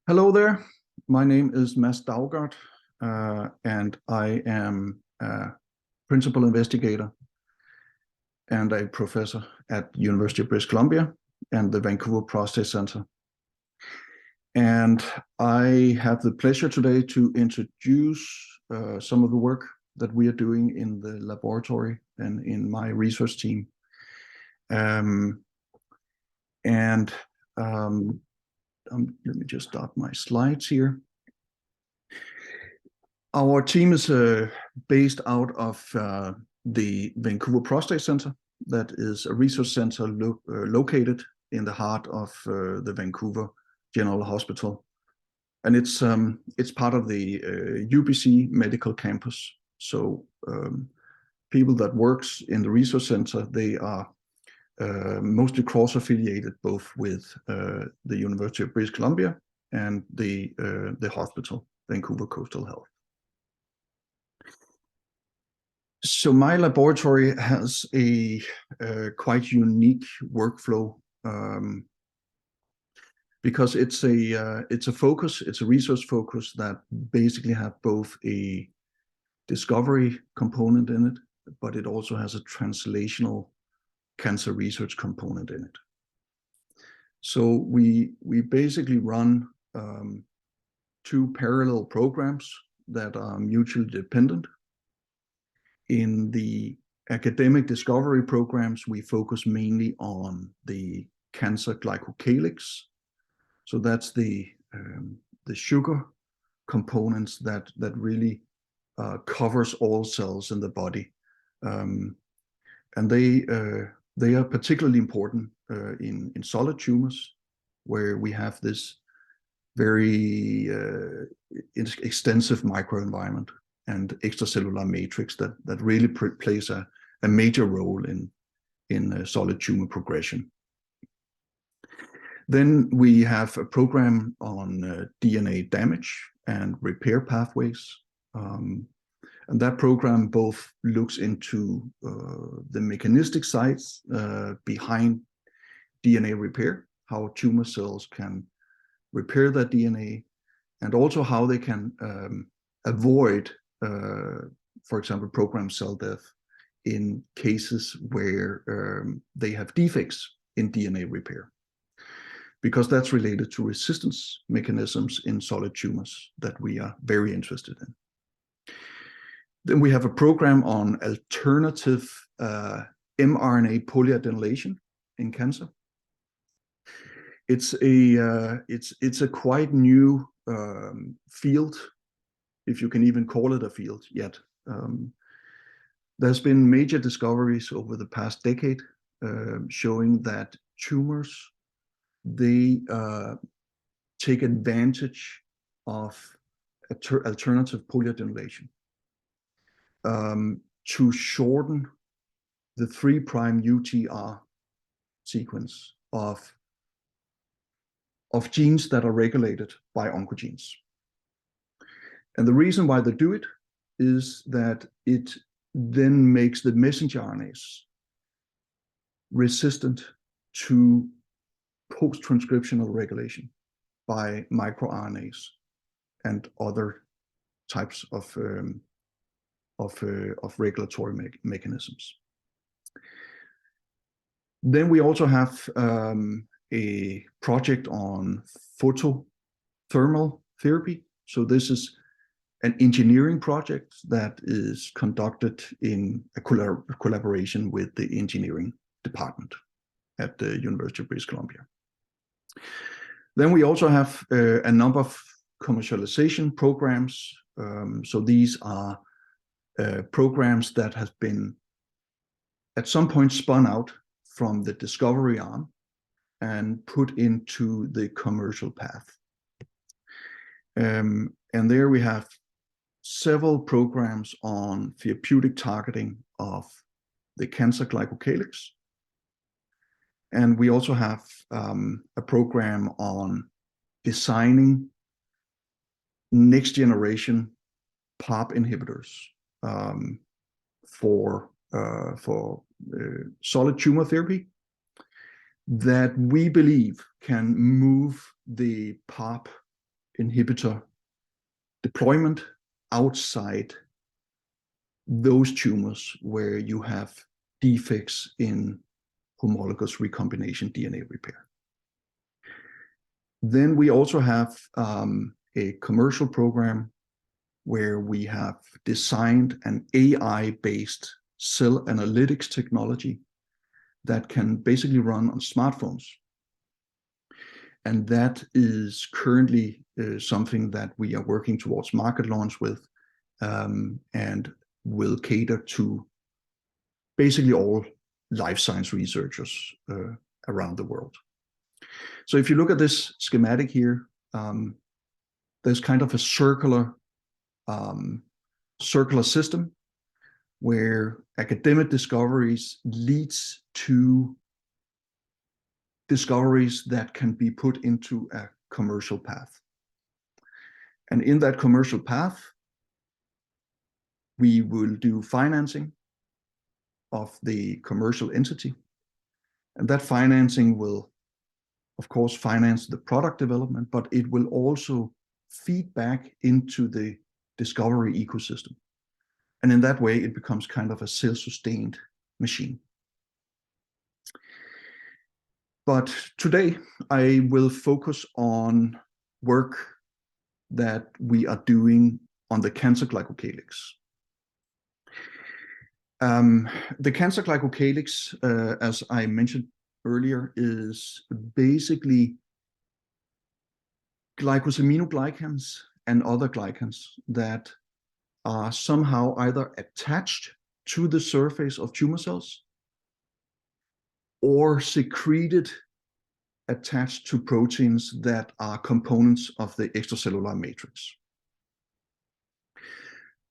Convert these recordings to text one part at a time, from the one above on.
Hello there. My name is Mads Daugaard, and I am a principal investigator and a professor at University of British Columbia and the Vancouver Prostate Center. And I have the pleasure today to introduce some of the work that we are doing in the laboratory and in my research team. Let me just start my slides here. Our team is based out of the Vancouver Prostate Center. That is a research center located in the heart of the Vancouver General Hospital. And it's part of the UBC medical campus. So people that works in the research center, they are mostly cross-affiliated both with the University of British Columbia and the hospital, Vancouver Coastal Health. So my laboratory has a quite unique workflow because it's a research focus that basically have both a discovery component in it, but it also has a translational cancer research component in it. So we basically run two parallel programs that are mutually dependent. In the academic discovery programs, we focus mainly on the cancer glycocalyx. So that's the sugar components that really covers all cells in the body, and they are particularly important in solid tumors, where we have this very extensive microenvironment and extracellular matrix that really plays a major role in solid tumor progression. Then we have a program on DNA damage and repair pathways. And that program both looks into the mechanistic sides behind DNA repair, how tumor cells can repair that DNA, and also how they can avoid, for example, programmed cell death in cases where they have defects in DNA repair, because that's related to resistance mechanisms in solid tumors that we are very interested in. Then we have a program on alternative mRNA polyadenylation in cancer. It's a quite new field, if you can even call it a field yet. There's been major discoveries over the past decade showing that tumors, they take advantage of alternative polyadenylation to shorten the 3' UTR sequence of genes that are regulated by oncogenes. And the reason why they do it is that it then makes the messenger RNAs resistant to post-transcriptional regulation by microRNAs and other types of regulatory mechanisms. Then we also have a project on photothermal therapy. So this is an engineering project that is conducted in a collaboration with the engineering department at the University of British Columbia. Then we also have a number of commercialization programs. So these are programs that have been at some point spun out from the discovery arm and put into the commercial path. And there we have several programs on therapeutic targeting of the cancer glycocalyx. And we also have a program on designing next generation PARP inhibitors for solid tumor therapy that we believe can move the PARP inhibitor deployment outside those tumors where you have defects in homologous recombination DNA repair. Then we also have a commercial program where we have designed an AI-based cell analytics technology that can basically run on smartphones. And that is currently something that we are working towards market launch with, and will cater to basically all life science researchers around the world. So if you look at this schematic here, there's kind of a circular system where academic discoveries leads to discoveries that can be put into a commercial path. And in that commercial path, we will do financing of the commercial entity. And that financing will, of course, finance the product development, but it will also feed back into the discovery ecosystem. And in that way, it becomes kind of a self-sustained machine. But today, I will focus on work that we are doing on the cancer glycocalyx. The cancer glycocalyx, as I mentioned earlier, is basically glycosaminoglycans and other glycans that are somehow either attached to the surface of tumor cells or secreted attached to proteins that are components of the extracellular matrix.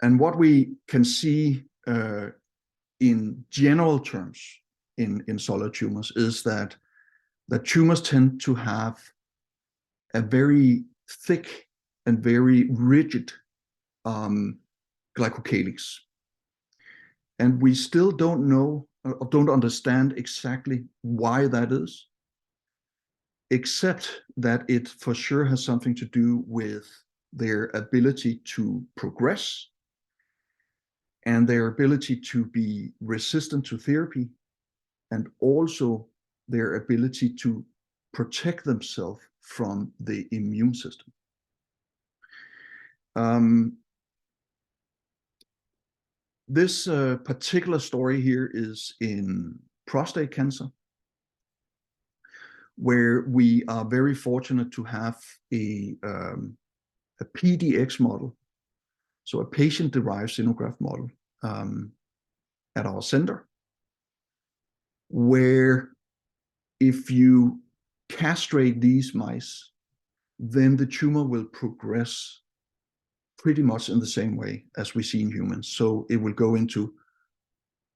And what we can see in general terms in solid tumors is that the tumors tend to have a very thick and very rigid glycocalyx. And we still don't know, or don't understand exactly why that is, except that it for sure has something to do with their ability to progress and their ability to be resistant to therapy, and also their ability to protect themselves from the immune system. This particular story here is in prostate cancer, where we are very fortunate to have a PDX model, so a patient-derived xenograft model at our center, where if you castrate these mice, then the tumor will progress pretty much in the same way as we see in humans. So it will go into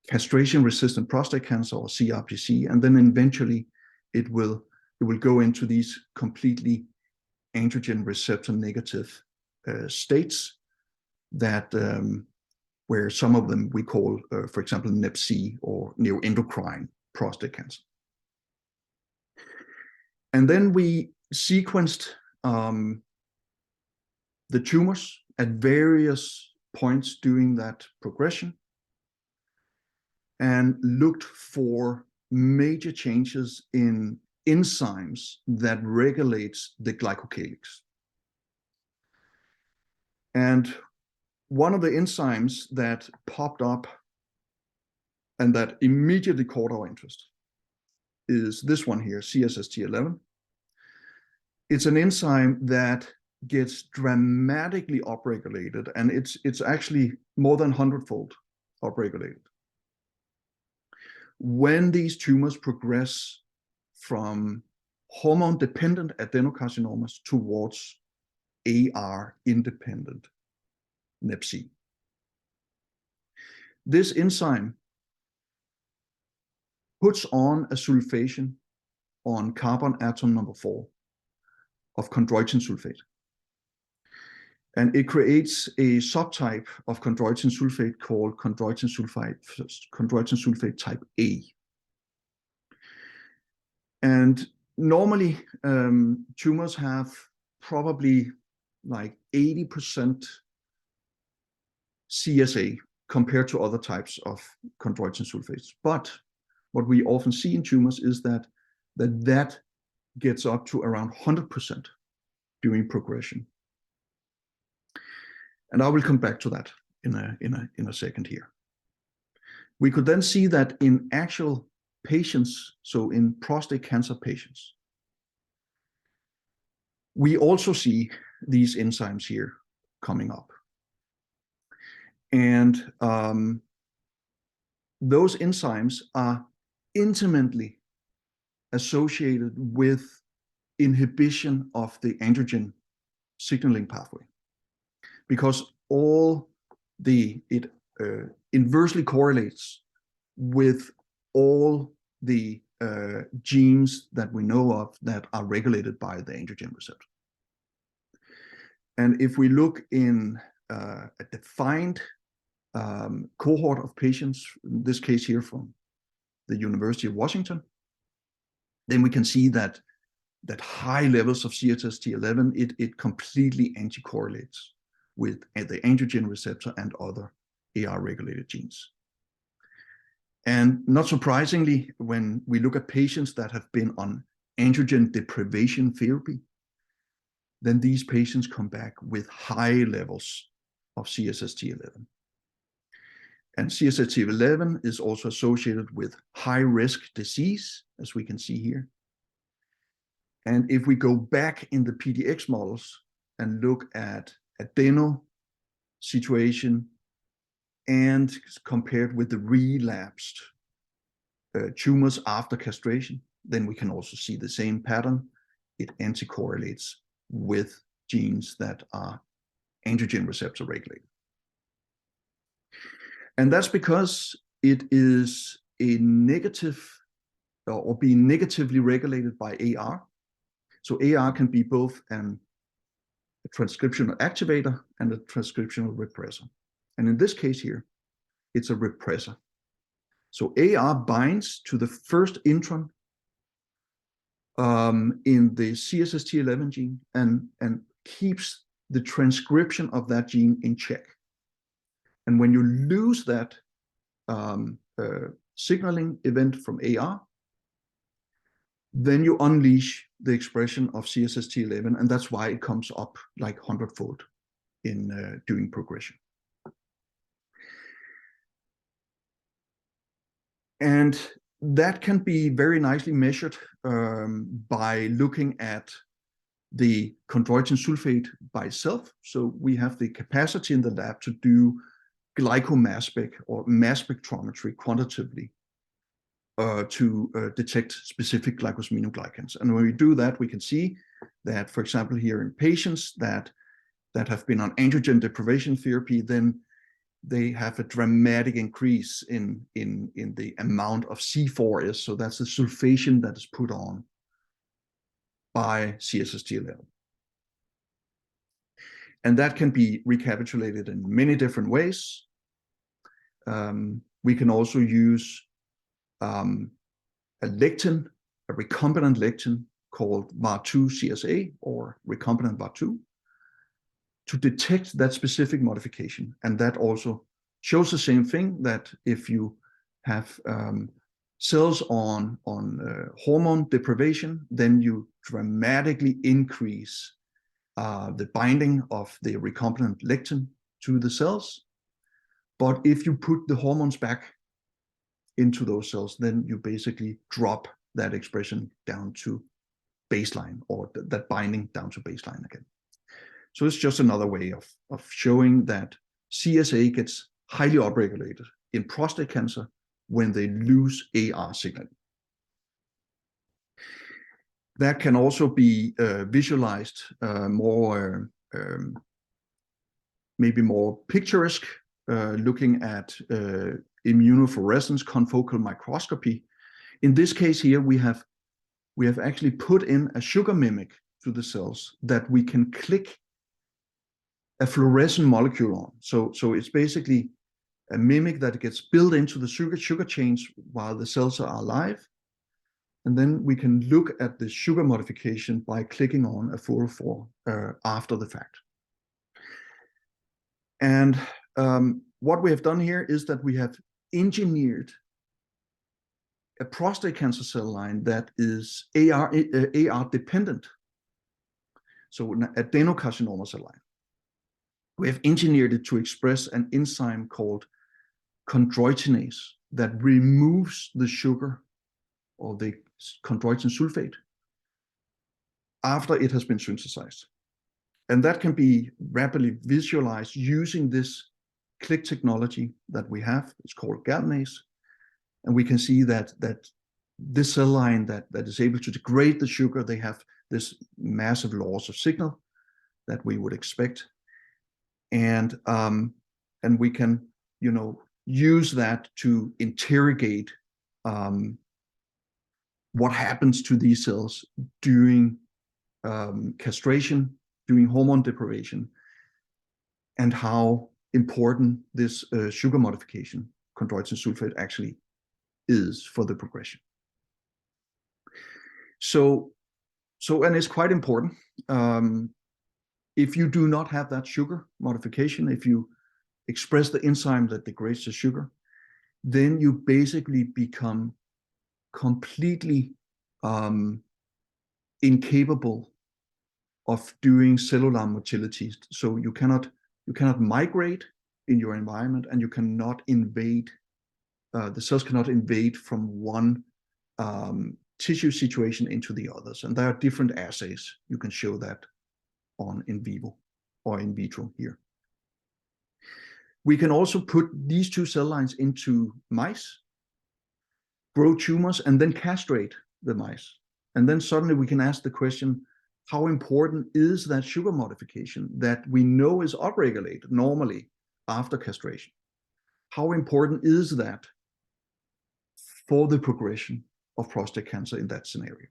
castration-resistant prostate cancer, or CRPC, and then eventually it will go into these completely androgen receptor negative states that where some of them we call, for example, NEPC, or neuroendocrine prostate cancer. And then we sequenced the tumors at various points during that progression and looked for major changes in enzymes that regulates the glycocalyx. And one of the enzymes that popped up and that immediately caught our interest is this one here, CSST11. It's an enzyme that gets dramatically upregulated, and it's actually more than 100-fold upregulated when these tumors progress from hormone-dependent adenocarcinomas towards AR-independent NEPC. This enzyme puts on a sulfation on carbon atom number 4 of chondroitin sulfate. And it creates a subtype of chondroitin sulfate called chondroitin sulfate type A. And normally, tumors have probably like 80% CSA compared to other types of chondroitin sulfates. But what we often see in tumors is that gets up to around 100% during progression. And I will come back to that in a second here. We could then see that in actual patients, so in prostate cancer patients, we also see these enzymes here coming up. And those enzymes are intimately associated with inhibition of the androgen signaling pathway, because it inversely correlates with all the genes that we know of that are regulated by the androgen receptor. And if we look in a defined cohort of patients, in this case here from the University of Washington, then we can see that high levels of CSST11, it completely anti-correlates with the androgen receptor and other AR-regulated genes. And not surprisingly, when we look at patients that have been on androgen deprivation therapy, then these patients come back with high levels of CSST11. And CSST11 is also associated with high-risk disease, as we can see here. And if we go back in the PDX models and look at adeno situation and compared with the relapsed tumors after castration, then we can also see the same pattern. It anti-correlates with genes that are androgen receptor regulated. And that's because it is a negative or being negatively regulated by AR. So AR can be both a transcriptional activator and a transcriptional repressor. And in this case here, it's a repressor. So AR binds to the first intron in the CSST11 gene and keeps the transcription of that gene in check. And when you lose that signaling event from AR, then you unleash the expression of CSST11, and that's why it comes up like 100-fold during progression. And that can be very nicely measured by looking at the chondroitin sulfate by itself. So we have the capacity in the lab to do glycomass spec or mass spectrometry quantitatively to detect specific glycosaminoglycans. And when we do that, we can see that, for example, here in patients that have been on androgen deprivation therapy, then they have a dramatic increase in the amount of C4s. So that's the sulfation that is put on by CSST11. And that can be recapitulated in many different ways. We can also use a lectin, a recombinant lectin called VAR2-CSA or recombinant VAR2 to detect that specific modification. And that also shows the same thing, that if you have cells on hormone deprivation, then you dramatically increase the binding of the recombinant lectin to the cells. But if you put the hormones back into those cells, then you basically drop that expression down to baseline, or that binding down to baseline again. So it's just another way of showing that CSA gets highly upregulated in prostate cancer when they lose AR signaling. That can also be visualized maybe more picturesque, looking at immunofluorescence confocal microscopy. In this case here, we have actually put in a sugar mimic to the cells that we can click a fluorescent molecule on. So it's basically a mimic that gets built into the sugar chains while the cells are alive. And then we can look at the sugar modification by clicking on a fluorophore after the fact. And what we have done here is that we have engineered a prostate cancer cell line that is AR dependent, so an adenocarcinoma cell line. We have engineered it to express an enzyme called chondroitinase that removes the sugar or the chondroitin sulfate after it has been synthesized. And that can be rapidly visualized using this click technology that we have. It's called galvanase. And we can see that this cell line that is able to degrade the sugar, they have this massive loss of signal that we would expect. And we can, use that to interrogate what happens to these cells during castration, during hormone deprivation, and how important this sugar modification, chondroitin sulfate, actually is for the progression. So and it's quite important. If you do not have that sugar modification, if you express the enzyme that degrades the sugar, then you basically become completely incapable of doing cellular motility. So you cannot migrate in your environment, and you cannot invade. The cells cannot invade from one tissue situation into the others. And there are different assays. You can show that on in vivo or in vitro here. We can also put these two cell lines into mice, grow tumors, and then castrate the mice. And then suddenly we can ask the question, how important is that sugar modification that we know is upregulated normally after castration? How important is that for the progression of prostate cancer in that scenario?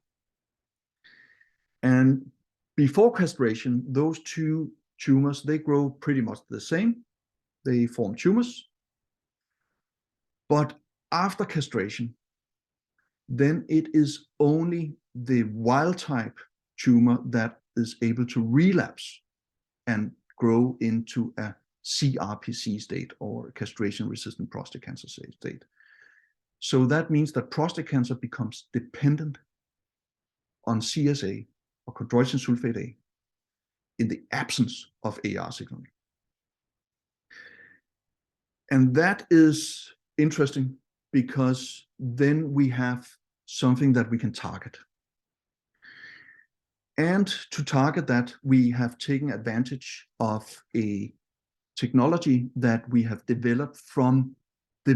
And before castration, those two tumors, they grow pretty much the same. They form tumors. But after castration, then it is only the wild type tumor that is able to relapse and grow into a CRPC state, or castration-resistant prostate cancer state. So that means that prostate cancer becomes dependent on CSA, or chondroitin sulfate A, in the absence of AR signaling. And that is interesting because then we have something that we can target. And to target that, we have taken advantage of a technology that we have developed from the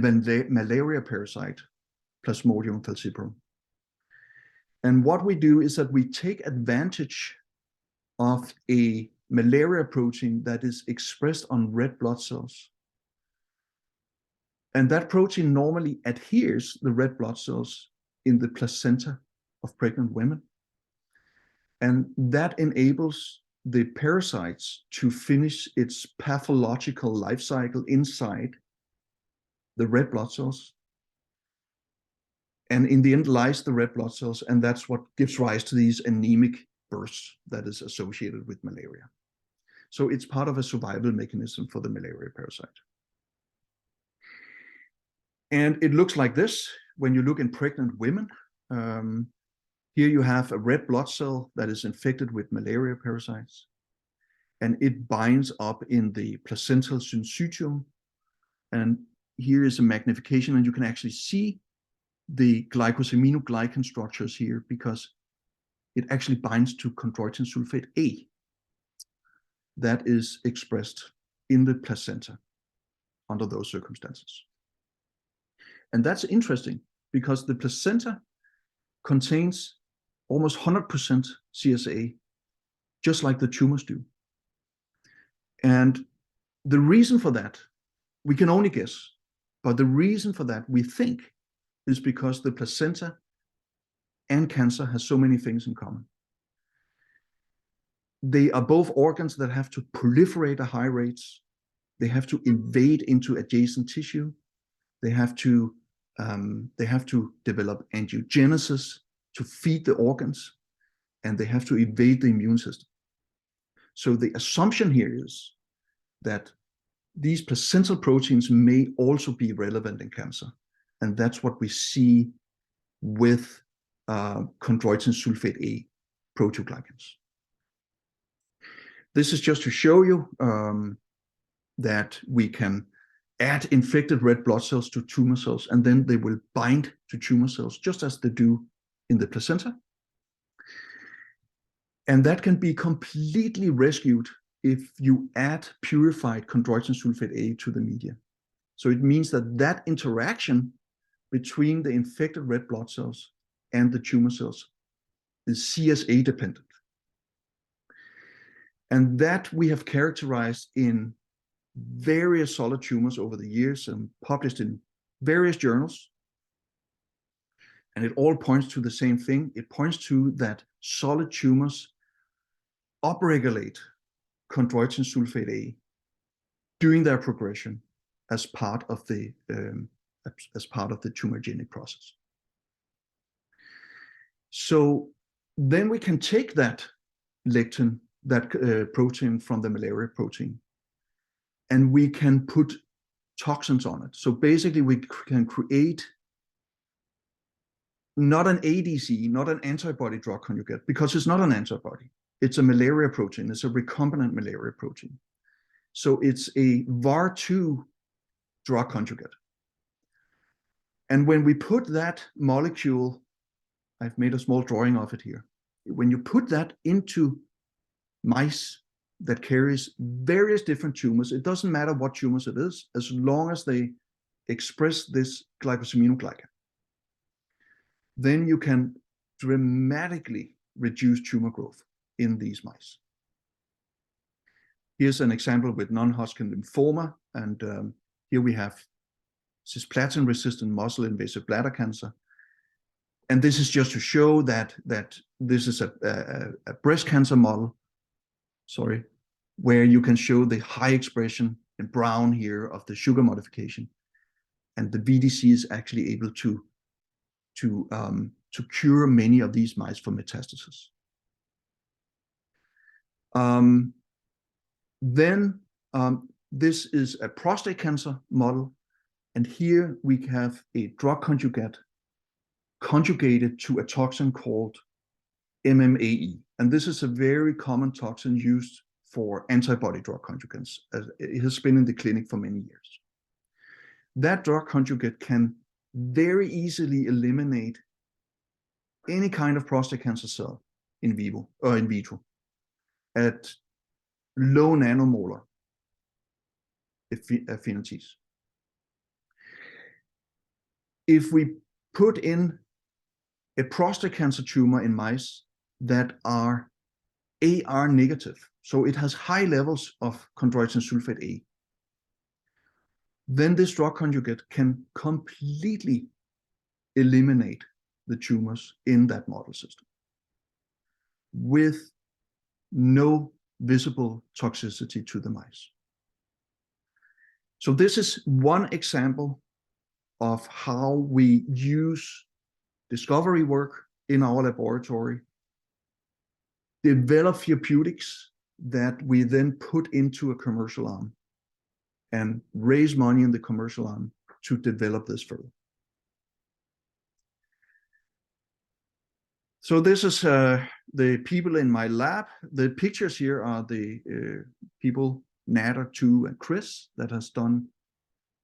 malaria parasite, Plasmodium falciparum. And what we do is that we take advantage of a malaria protein that is expressed on red blood cells. And that protein normally adheres the red blood cells in the placenta of pregnant women. And that enables the parasites to finish its pathological life cycle inside the red blood cells. And in the end lies the red blood cells, and that's what gives rise to these anemic bursts that is associated with malaria. So it's part of a survival mechanism for the malaria parasite. And it looks like this when you look in pregnant women. Here you have a red blood cell that is infected with malaria parasites, and it binds up in the placental syncytium. And here is a magnification, and you can actually see the glycosaminoglycan structures here because it actually binds to chondroitin sulfate A that is expressed in the placenta under those circumstances. And that's interesting because the placenta contains almost 100% CSA, just like the tumors do. And the reason for that, we can only guess, but the reason for that, we think, is because the placenta and cancer has so many things in common. They are both organs that have to proliferate at high rates. They have to invade into adjacent tissue. They have to develop angiogenesis to feed the organs, and they have to evade the immune system. So the assumption here is that these placental proteins may also be relevant in cancer. And that's what we see with chondroitin sulfate A proteoglycans. This is just to show you that we can add infected red blood cells to tumor cells, and then they will bind to tumor cells, just as they do in the placenta. And that can be completely rescued if you add purified chondroitin sulfate A to the media. So it means that that interaction between the infected red blood cells and the tumor cells is CSA dependent. And that we have characterized in various solid tumors over the years and published in various journals. And it all points to the same thing. It points to that solid tumors upregulate chondroitin sulfate A during their progression as part of the tumorigenic process. So then we can take that lectin, that protein from the malaria protein, and we can put toxins on it. So basically we can create not an ADC, not an antibody drug conjugate, because it's not an antibody. It's a malaria protein. It's a recombinant malaria protein. So it's a VAR2 drug conjugate. And when we put that molecule, I've made a small drawing of it here. When you put that into mice that carries various different tumors, it doesn't matter what tumors it is, as long as they express this glycosaminoglycan, then you can dramatically reduce tumor growth in these mice. Here's an example with non-Hodgkin lymphoma, and here we have cisplatin-resistant muscle-invasive bladder cancer. And this is just to show that this is a breast cancer model, where you can show the high expression in brown here of the sugar modification. And the VDC is actually able to cure many of these mice from metastasis. This is a prostate cancer model, and here we have a drug conjugate conjugated to a toxin called MMAE. And this is a very common toxin used for antibody drug conjugates. It has been in the clinic for many years. That drug conjugate can very easily eliminate any kind of prostate cancer cell in vivo or in vitro at low nanomolar affinities. If we put in a prostate cancer tumor in mice that are AR negative, so it has high levels of chondroitin sulfate A, then this drug conjugate can completely eliminate the tumors in that model system with no visible toxicity to the mice. So this is one example of how we use discovery work in our laboratory, develop therapeutics that we then put into a commercial arm and raise money in the commercial arm to develop this further. So this is the people in my lab. The pictures here are the people, Nader, Tu, and Chris, that has done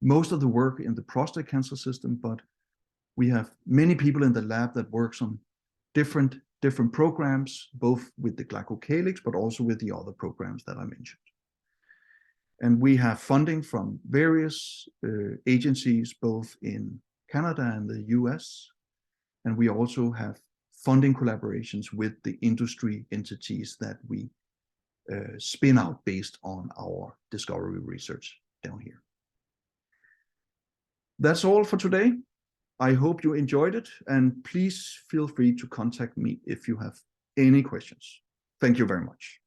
most of the work in the prostate cancer system, but we have many people in the lab that works on different programs, both with the glycocalyx, but also with the other programs that I mentioned. And we have funding from various agencies, both in Canada and the US. And we also have funding collaborations with the industry entities that we spin out based on our discovery research down here. That's all for today. I hope you enjoyed it, and please feel free to contact me if you have any questions. Thank you very much.